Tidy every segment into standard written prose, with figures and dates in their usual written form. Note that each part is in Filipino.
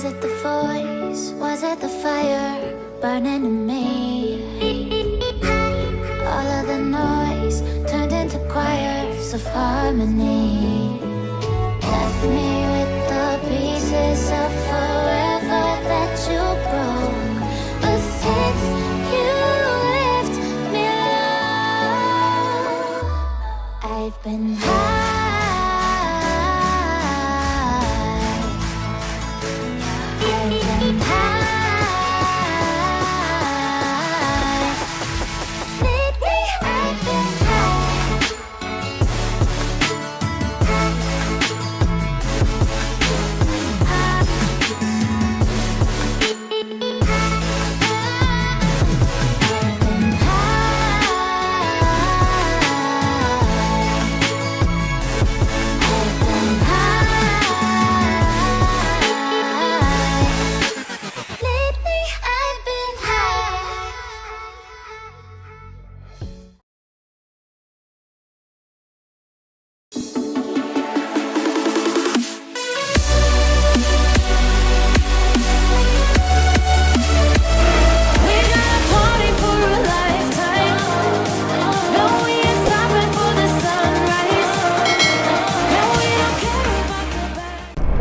it the voice? Was it the fire burning in me? All of the noise turned into choirs of harmony. Left me with the pieces of forever that you broke. But since you left me alone, I've been high.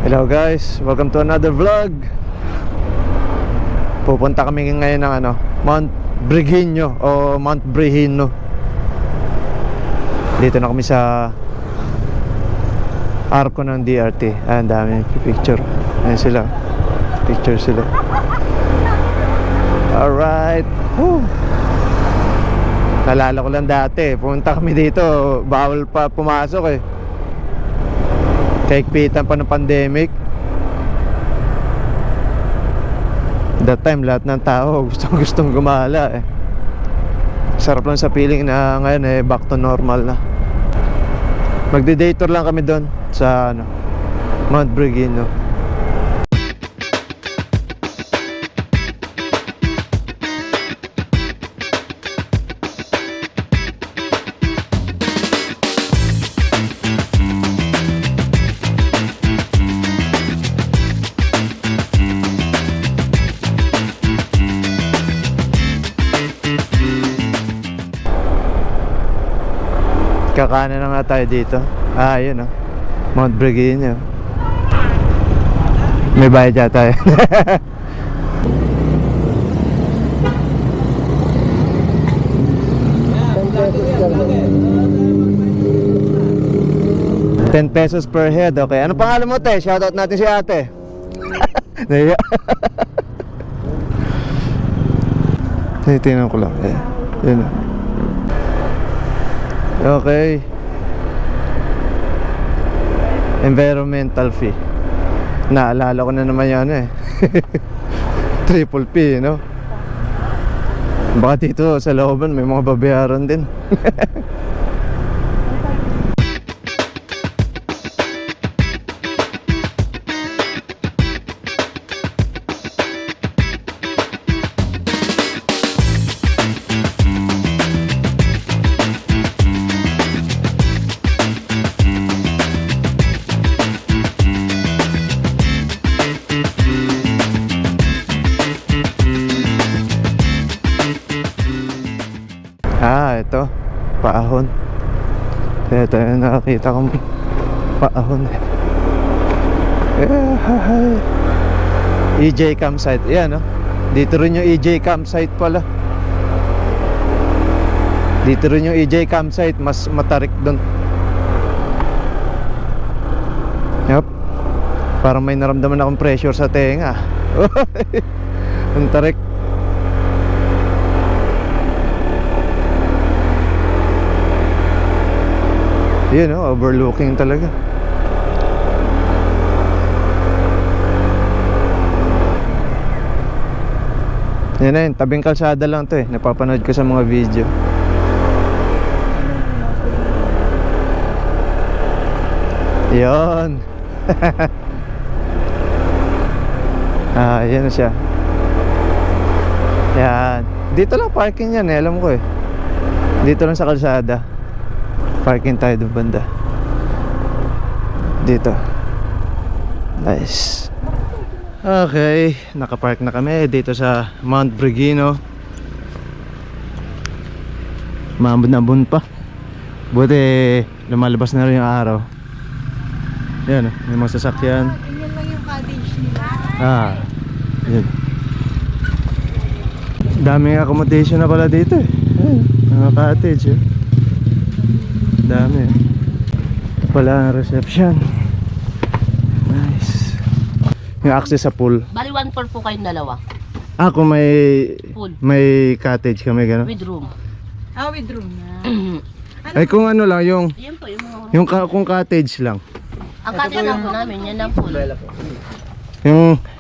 Hello guys, welcome to another vlog. Pupunta kami ngayon ng Mount Brigino o Mount Brigino. Dito na kami sa arko ng DRT. Ang dami picture. Ayan sila. Picture sila. Alright. Woo. Nalala ko lang dati, pumunta kami dito, bawal pa pumasok eh. Kaigpitan pa ng pandemic. That time lahat ng tao gustong gumala eh. Sarap lang sa feeling na ngayon back to normal na. Magde-day tour lang kami doon sa Mount Brigino. Kakanan na nga tayo dito. Yun Mount Brigino. May bayad yata tayo. $10 per head. Okay. Ano pangalan mo, te? Shoutout natin si ate. Naiya. Tingnan ko lang. Yun Okay. Environmental fee. Naalala ko na naman yan Triple P, no? Baka dito sa looban may mga babayaran din. Ito paahon. Ito yung nakakita kong paahon EJ campsite. Yan dito rin yung EJ campsite pala. Dito rin yung EJ campsite. Mas matarik doon. Yup. Parang may naramdaman akong pressure sa tenga. Ang tarik. Yun overlooking talaga. Yan na yun, tabing kalsada lang to napapanood ko sa mga video. Yun. Yan na siya. Yan. Dito lang parking yan alam ko Dito lang sa kalsada. Parking tayo doon banda. Dito. Nice. Okay, nakapark na kami dito sa Mount Brigino. Mambun pa. Buti lumalabas na rin yung araw. Yan, may mga sasakyan. Ganyan lang yung cottage nila. Yan. Daming accommodation na pala dito eh. Ayan, mga cottage eh. Dami eh. Ito pala ang reception. Nice. Yung access sa pool. Bali 1-4 po kayong dalawa. Kung Pool. may cottage kami gano'n. With room. With room na. Ay kung ano lang yung Yan po yung mga... kung cottage lang. Ang cottage lang po namin, yan lang po.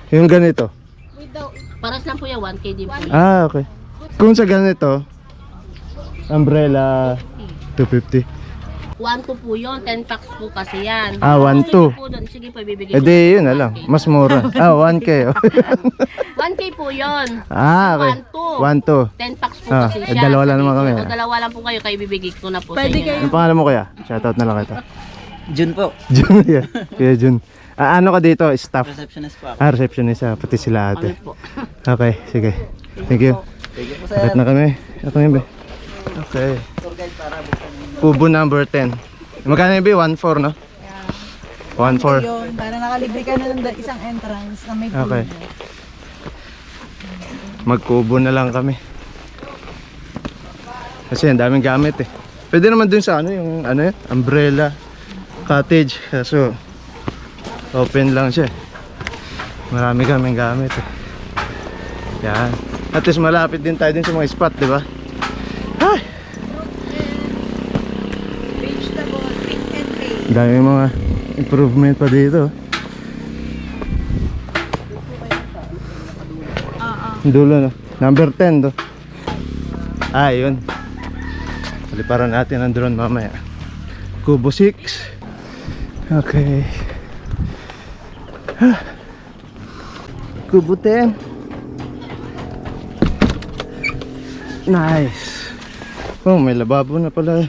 Yung ganito. Without, Paras lang po yan, 1K din po yan. Okay. Kung sa ganito, umbrella 250. 1-2 po yun, 10 packs po kasi yan. 1-2. Sige po dun, sige po ibibigay Eh di yun na lang, mas mura. 1K. 1K po yun. Okay. 1-2. 1-2. 10 packs po Ah, kasi eh, siya. dalawa lang naman kami. O, dalawa lang po kayo, kaya ibibigay ko na po Pwede sa inyo. kayo. Anong pangalan mo kuya? Shoutout na lang kita. Jun po, Jun, yeah. Kuya Jun. Ano ka dito? Staff? receptionist po ako. Receptionist, pati sila Kami ate. po. Okay, sige. Thank you. Thank you po sir. Akit na kami. Ako yun, be. Okay. Tour guide para buksan. Kubo number 10. Magkano yun, be? 1-4, no? 1-4. yun, para nakalibre ka na ng isang entrance na may pool. Okay. Magkubo na lang kami. Kasi ang daming gamit eh. Pwede naman dun sa ano, yung ano yun, umbrella cottage. Kaso open lang siya. Marami kaming gamit eh. Yan. At least malapit din tayo din sa mga spot, di ba? Ay! Vegetable, pick and pay. Dami mga improvement pa dito. Dulo no. Number 10 to. Yun. Paliparan natin ang drone mamaya. Kubo 6. Okay. Kubo 10. Nice. Oh, may lababo na pala.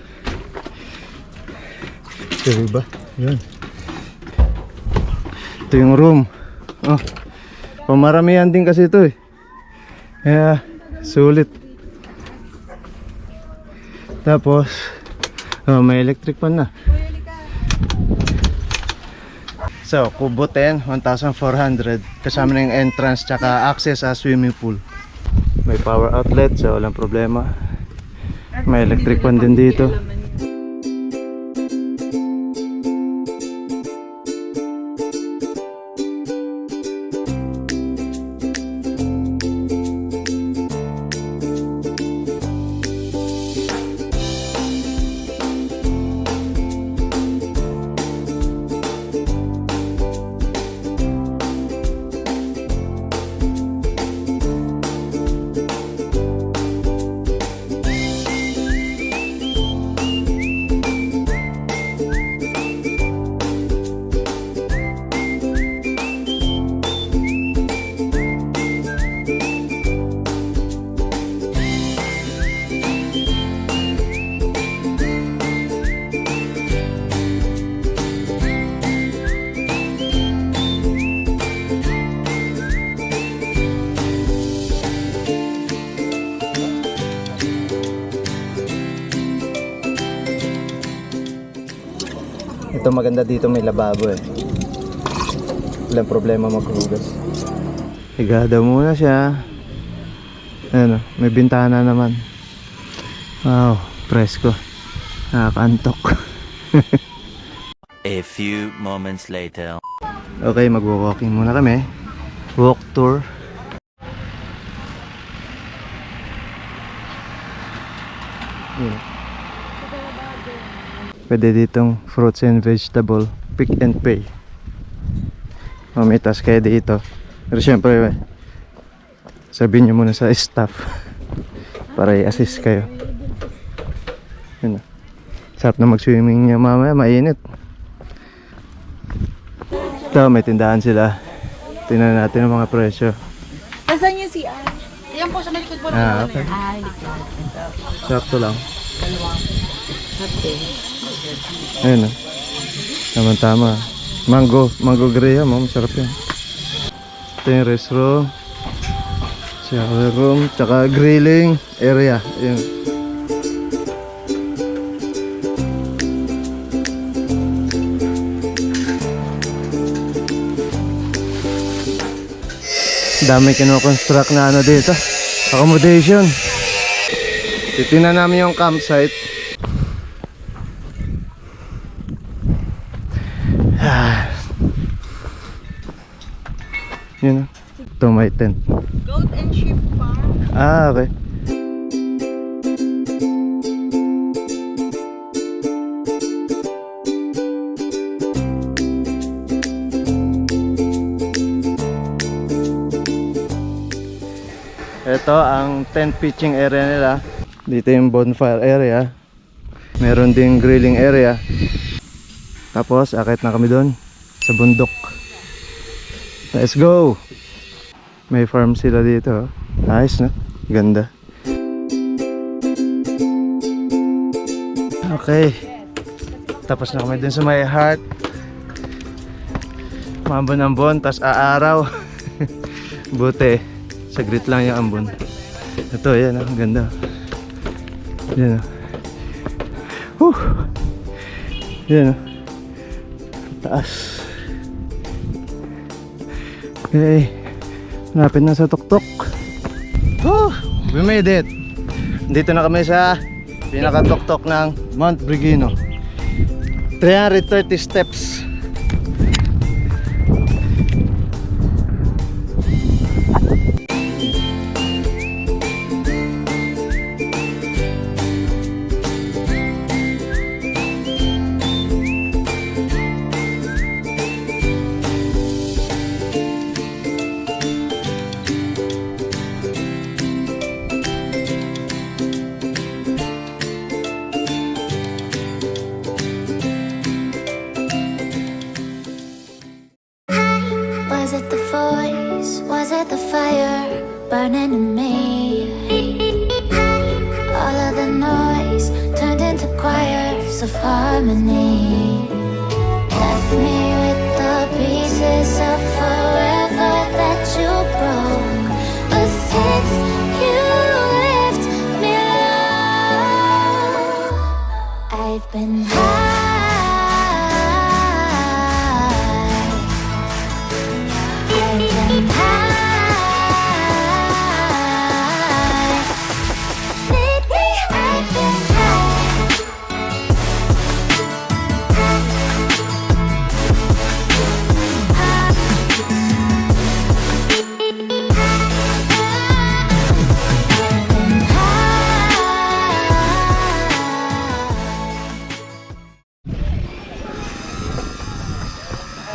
Ito ba? Yun. Ito yung room. Pamaramihan din kasi ito eh. Kaya sulit. Tapos may electric pan na. So, kubo 10, 1,400. Kasama na yung entrance tsaka access sa swimming pool. May power outlet, so walang problema. May electric pan din dito. Ito maganda dito, may lababo eh. Walang problema maghugas. Higada muna siya. Ano, may bintana naman. Wow, presko. Nakakantok. A few moments later. Okay, mag-walking muna kami. Walk tour. Yun. Pwede ditong fruits and vegetable pick and pay. Mamitas kayo dito. Pero syempre sabihin nyo muna sa staff para i-assist kayo. Yun. Sarap na mag-swimming niya mamaya, mainit. Ito, may tindahan sila. Tingnan natin ang mga presyo. Nasaan yung CR? Ayan po, sa may likod po. Okay. Ay, Sakto lang. okay. Ayun o. Tama-tama. Mango graham, masarap yan. Ito yung restroom, shower room, tsaka grilling area. Ayun. Dami kino-construct na ano dito, accommodation. Titingnan namin yung campsite. Yun, ito may tent. Goat and sheep farm. Ah, okay. Ito ang tent pitching area nila. Dito yung bonfire area. Meron ding grilling area. Tapos akit na kami doon sa bundok. Let's go! May farm sila dito. Nice, no? Ganda. Okay. Tapos na kami dun sa may heart. Mambon-ambon, tas aaraw. Buti. Saglit lang yung ambon. Ito, yan, ang ganda. Yan, yan, taas. Okay, malapit na sa tuktok. We made it. Dito na kami sa pinaka-tuktok ng Mount Brigino. 330 steps. Was it the voice? Was it the fire burning in me? All of the noise turned into choirs of harmony. Left me with the pieces of forever that you broke. But since you left me alone, I've been high.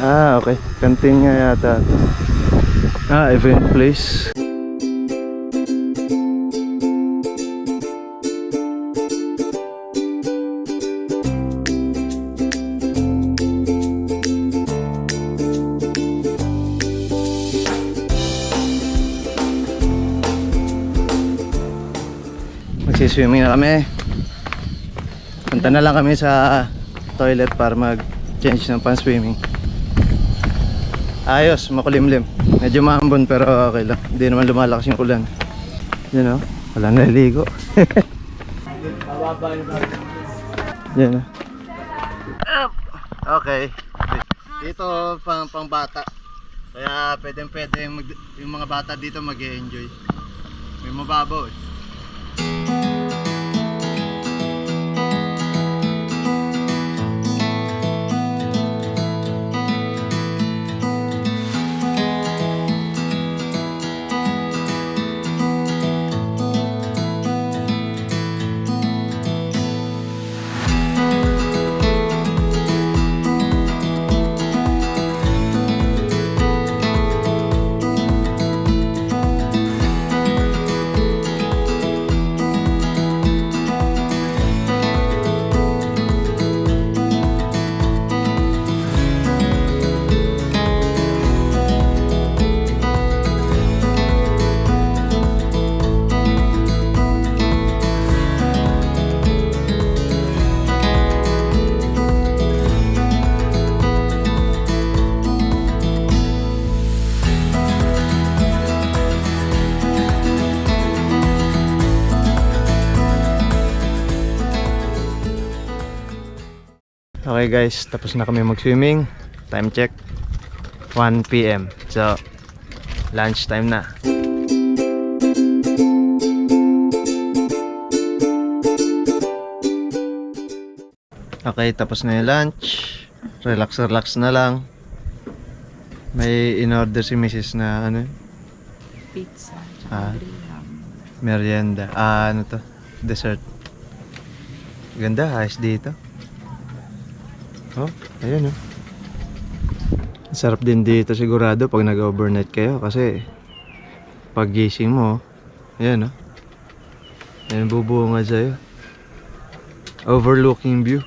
Ah, okay. Canteen nga yata. Ah, event place. Magsiswimming na kami. Punta na lang kami sa toilet para mag-change ng pan-swimming. Ayos, makulimlim. Medyo maambon pero okay lang. Hindi naman lumalakas yung ulan. You know, wala naliligo. Yan. Okay. Dito pang bata. Kaya pwede yung mga bata dito mag-enjoy. May mababaw eh. Okay guys, tapos na kami mag-swimming. Time check 1 PM. So, lunch time na. Okay, tapos na yung lunch. Relax na lang. May in-order si Mrs. na ano? Pizza. Ah, merienda. Ano to? Dessert. Ganda, ayos dito. Oh, ayun oh. Sarap din dito sigurado pag nag-overnight kayo kasi pag gising mo, ayan oh. Ayan bubunga sa'yo. Overlooking view.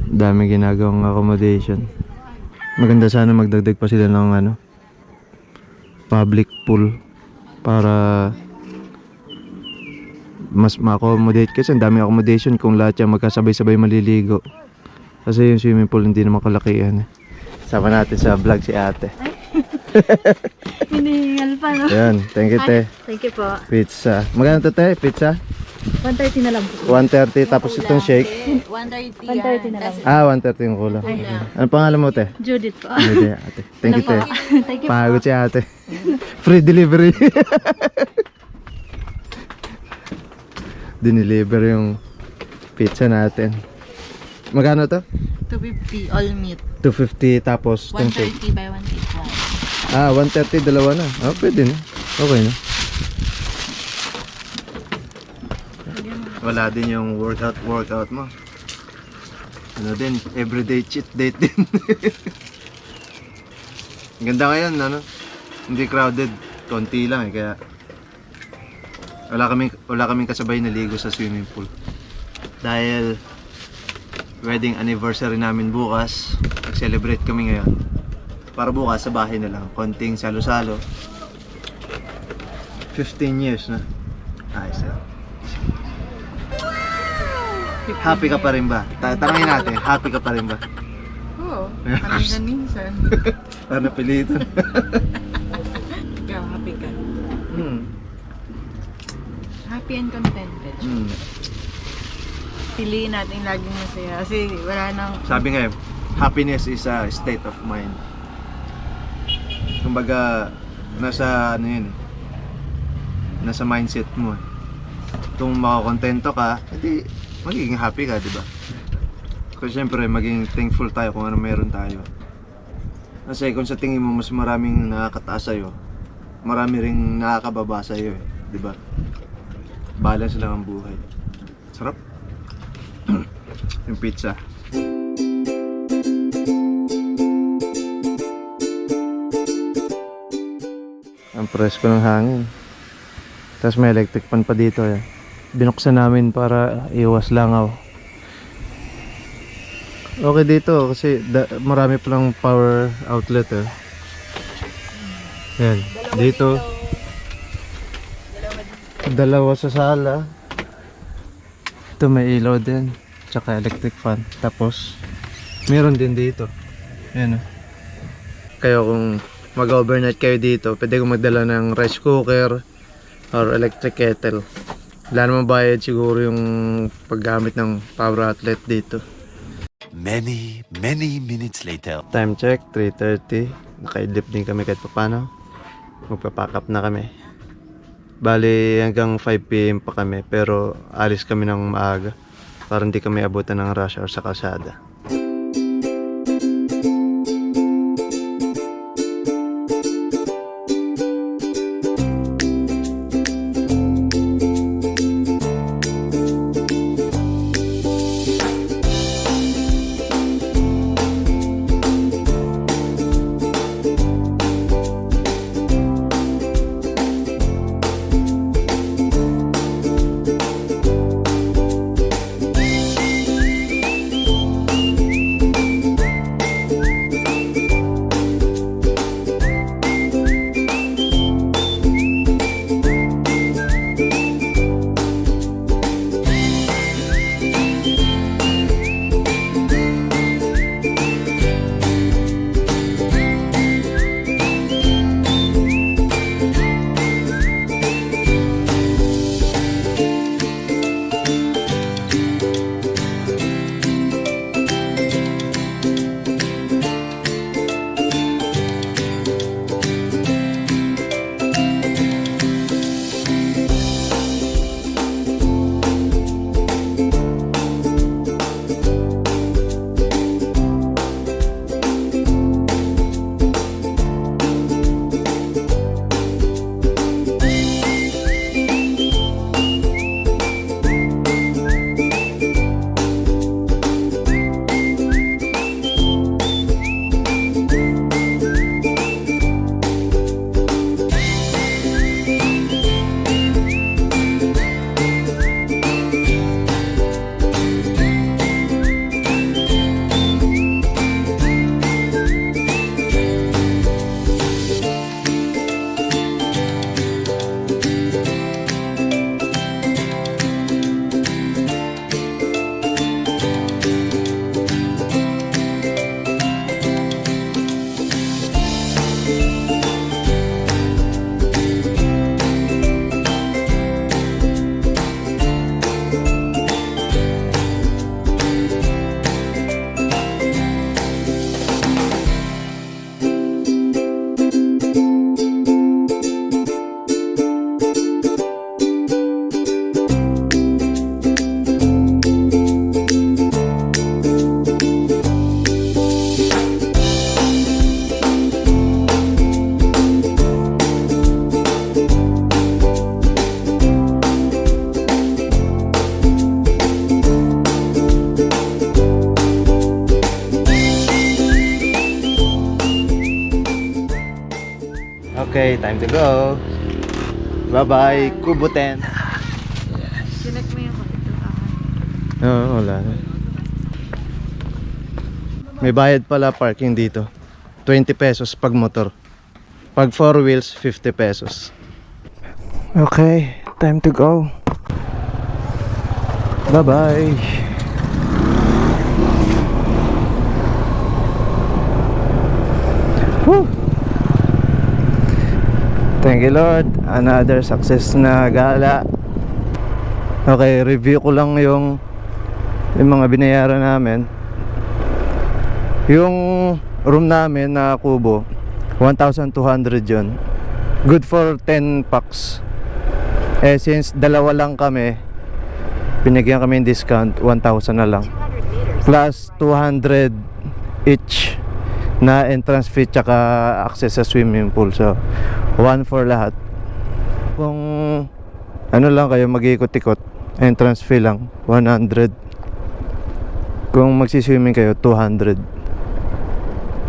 Dami ginagawang accommodation. Maganda sana magdagdag pa sila ng ano, public pool para mas ma-accommodate kasi ang dami accommodation kung lahat yan magkasabay-sabay maliligo. Kasi yung swimming pool hindi naman kalakihan eh. Sama natin sa vlog si ate. Hinihingal pa, no? Yan, thank you te. Thank you po. Pizza. Magkano to te? Pizza? 130 na lang po. 130 tapos itong shake. 130 na lang. Ah, 130 yung kulang. Ano pangalan mo te? Judith po. Hindi ate. Thank you te. Thank you po. Pagod si ate. Free delivery. Dineliver yung pizza natin. Magkano to? 250 all meat. 250 tapos itong shake. 130 by 180. Ah, 130 dalawa na. Ah, pwede na. Okay na. Wala din yung workout mo. Ano din, everyday cheat date din. Ganda ngayon, ano? Hindi crowded, konti lang eh, kaya wala kaming kasabay na ligo sa swimming pool. Dahil wedding anniversary namin bukas, nag-celebrate kami ngayon. Para bukas sa bahay na lang, konting salo-salo. 15 years na. Ayos na. Happy ka pa rin ba? Tanungin natin, happy ka pa rin ba? Oo. Parang minsan. Parang napilitan. Ikaw, happy ka. Hmm. Happy and contented. Hmm. Piliin natin laging masaya. Kasi wala nang... Sabi nga, happiness is a state of mind. Kumbaga, nasa ano yun, nasa mindset mo. Kung makakontento ka, edi magiging happy ka, di ba? Kasi syempre, maging thankful tayo kung ano meron tayo. Kasi kung sa tingin mo mas maraming nakakataas sa'yo, marami ring nakakababa sa'yo eh, di ba? Balance lang ang buhay. Sarap. Yung pizza. Ang presko ng hangin. Tapos may electric fan pa dito eh. Binuksan namin para iwas langaw. Okay dito kasi marami palang power outlet eh. Yan. Dito. Dalawa sa sala. Ito may ilaw din. Tsaka electric fan. Tapos meron din dito. Yan oh. Kayo kung mag-overnight kayo dito, pwede kong magdala ng rice cooker or electric kettle. Wala namang bayad siguro yung paggamit ng power outlet dito. Many minutes later. Time check, 3:30. Nakaidlip din kami kahit papano. Magpapack up na kami. Bali hanggang 5 PM pa kami, pero alis kami ng maaga para hindi kami abutan ng rush hour sa kalsada. Okay, time to go. Bye-bye, Kubo 10. Select mo yung kapitulahan. Oo, wala na. May bayad pala parking dito. 20 pesos pag motor. Pag 4 wheels, 50 pesos. Okay, time to go. Bye-bye. Woo! Thank you Lord. Another success na gala. Okay, review ko lang yung mga binayaran namin. Yung room namin na kubo, 1,200 yun. Good for 10 packs. Eh since dalawa lang kami, binigyan kami ng discount, 1,000 na lang. Plus 200 each na entrance fee tsaka access sa swimming pool. So 1 for lahat. Kung ano lang kayo mag-iikot-ikot, entrance fee lang 100. Kung magsiswimming kayo 200.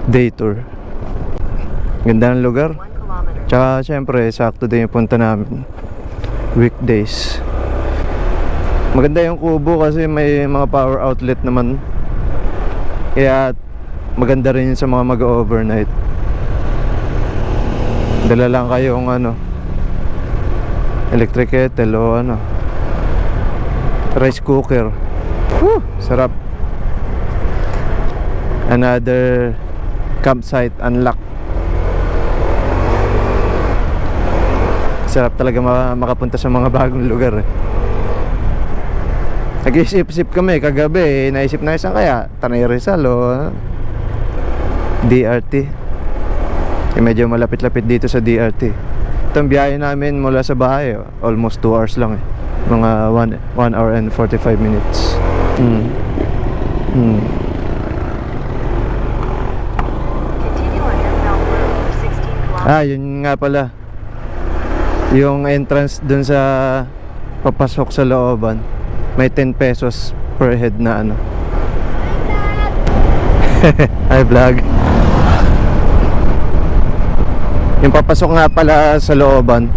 Day tour. Ganda ng lugar. Tsaka syempre sakto din yung punta namin, weekdays. Maganda yung kubo kasi may mga power outlet naman. Kaya maganda rin sa mga mag-overnight. Dala lang kayong electric kettle o rice cooker. Woo! Sarap. Another campsite unlocked. Sarap talaga makapunta sa mga bagong lugar eh. Nag-isip-isip kami kagabi, naisip na isang kaya Tanay Rizal o DRT. Medyo malapit-lapit dito sa DRT. Itong biyahe namin mula sa bahay, almost 2 hours lang eh. Mga 1 hour and 45 minutes. Yun nga pala. Yung entrance dun sa papasok sa looban, may 10 pesos per head na Hi vlog. Yung papasok nga pala sa looban,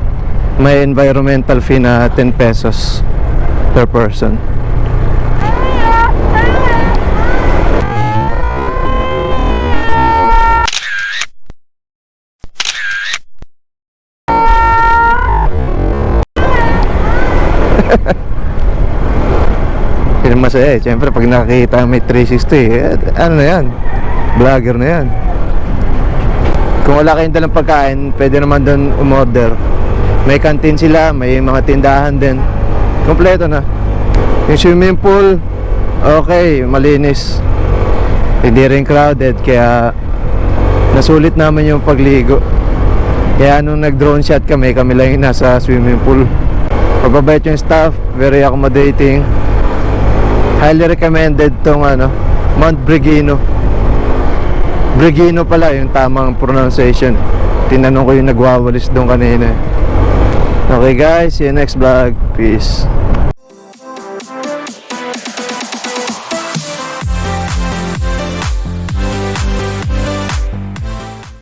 may environmental fee na 10 pesos per person. Yun ang masaya eh. Siyempre pag nakakita may 360 ano na yan, vlogger na yan. Kung wala kayong dalang pagkain, pwede naman doon umorder. May canteen sila, may mga tindahan din. Kompleto na. Yung swimming pool, okay, malinis. Hindi rin crowded, kaya nasulit naman yung pagligo. Kaya nung nag-drone shot kami lang yung nasa swimming pool. Mababait yung staff, very accommodating. Highly recommended tong Mount Brigino. Brigino pala yung tamang pronunciation. Tinanong ko yung nagwawalis doon kanina. Okay guys, see you next vlog. Peace.